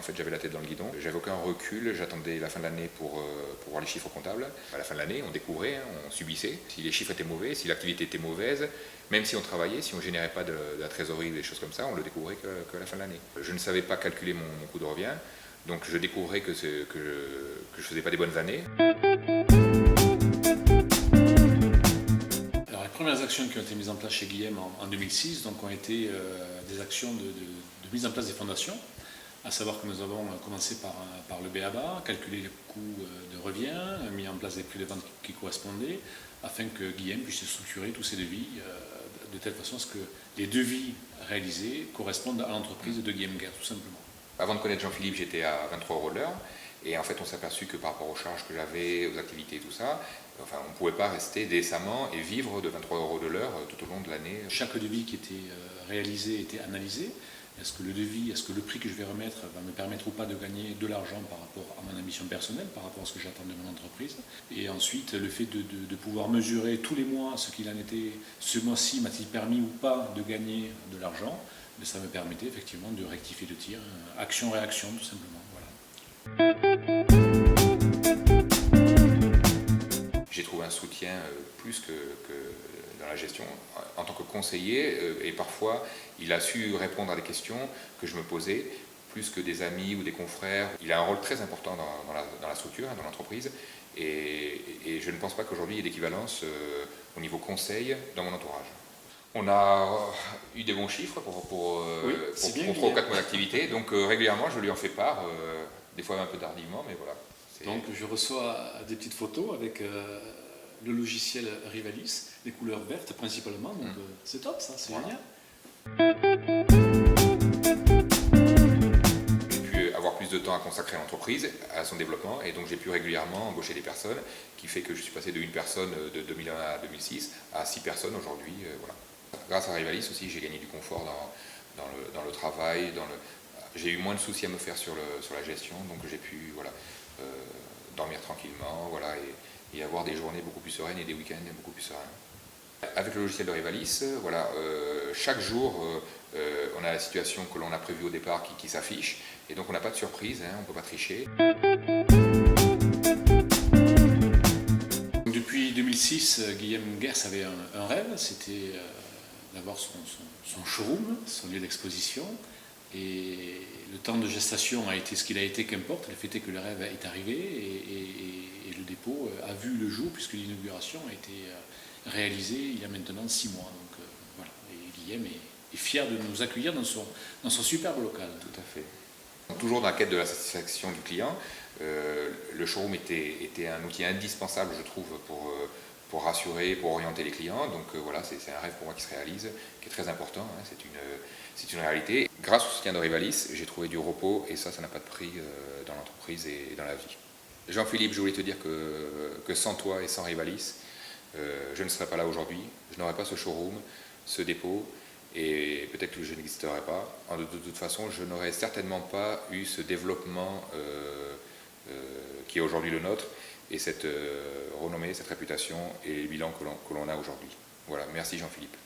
fait j'avais la tête dans le guidon. J'avais aucun recul, j'attendais la fin de l'année pour voir les chiffres comptables. À la fin de l'année, on découvrait, hein, on subissait. Si les chiffres étaient mauvais, si l'activité était mauvaise, même si on travaillait, si on ne générait pas de la trésorerie ou des choses comme ça, on le découvrait qu'à la fin de l'année. Je ne savais pas calculer mon coût de revient, donc je découvrais que je ne faisais pas des bonnes années. Alors, les premières actions qui ont été mises en place chez Guillem en 2006 donc, ont été des actions de mise en place des fondations, à savoir que nous avons commencé par le BABA, calculer les coûts de revient, mis en place des prix de vente qui correspondaient, afin que Guillem puisse structurer tous ses devis de telle façon à ce que les devis réalisés correspondent à l'entreprise de Guillem Guerre, tout simplement. Avant de connaître Jean-Philippe, j'étais à 23 € de l'heure. Et en fait, on s'est aperçu que par rapport aux charges que j'avais, aux activités et tout ça, enfin, on ne pouvait pas rester décemment et vivre de 23 € de l'heure tout au long de l'année. Chaque devis qui était réalisé était analysé. Est-ce que le devis, est-ce que le prix que je vais remettre va me permettre ou pas de gagner de l'argent par rapport à mon ambition personnelle, par rapport à ce que j'attends de mon entreprise. Et ensuite, le fait de pouvoir mesurer tous les mois ce qu'il en était, ce mois-ci m'a-t-il permis ou pas de gagner de l'argent, mais ça me permettait effectivement de rectifier le tir, action-réaction tout simplement. Voilà. J'ai trouvé un soutien plus que dans la gestion en tant que conseiller et parfois il a su répondre à des questions que je me posais plus que des amis ou des confrères. Il a un rôle très important dans la structure, dans l'entreprise et je ne pense pas qu'aujourd'hui il y ait d'équivalence au niveau conseil dans mon entourage. On a eu des bons chiffres pour 3 ou 4 mois d'activité, donc régulièrement je lui en fais part, des fois un peu tardivement, mais voilà. Donc je reçois des petites photos avec le logiciel Rivalis, les couleurs vertes principalement, donc c'est top ça, c'est génial. J'ai pu avoir plus de temps à consacrer à l'entreprise, à son développement, et donc j'ai pu régulièrement embaucher des personnes, qui fait que je suis passé de 1 personne de 2001 à 2006 à 6 personnes aujourd'hui. Voilà. Grâce à Rivalis aussi, j'ai gagné du confort dans le travail, j'ai eu moins de soucis à me faire sur la gestion, donc j'ai pu voilà, dormir tranquillement voilà, et avoir des journées beaucoup plus sereines et des week-ends beaucoup plus sereins. Avec le logiciel de Rivalis, voilà, chaque jour, on a la situation que l'on a prévue au départ qui s'affiche, et donc on n'a pas de surprise, hein, on ne peut pas tricher. Depuis 2006, Guillem Guers avait un rêve, c'était d'avoir son showroom, son lieu d'exposition. Et le temps de gestation a été ce qu'il a été, qu'importe. Le fait est que le rêve est arrivé et le dépôt a vu le jour puisque l'inauguration a été réalisée il y a maintenant 6 mois. Donc voilà. Et Guillem est fier de nous accueillir dans son superbe local. Tout à fait. Toujours dans la quête de la satisfaction du client, le showroom était un outil indispensable, je trouve, pour rassurer, pour orienter les clients. Donc voilà, c'est un rêve pour moi qui se réalise, qui est très important, hein, c'est une réalité. Grâce au soutien de Rivalis, j'ai trouvé du repos et ça n'a pas de prix dans l'entreprise et dans la vie. Jean-Philippe, je voulais te dire que sans toi et sans Rivalis, je ne serais pas là aujourd'hui, je n'aurais pas ce showroom, ce dépôt et peut-être que je n'existerais pas. De toute façon, je n'aurais certainement pas eu ce développement qui est aujourd'hui le nôtre et cette renommée, cette réputation et les bilans que l'on a aujourd'hui. Voilà, merci Jean-Philippe.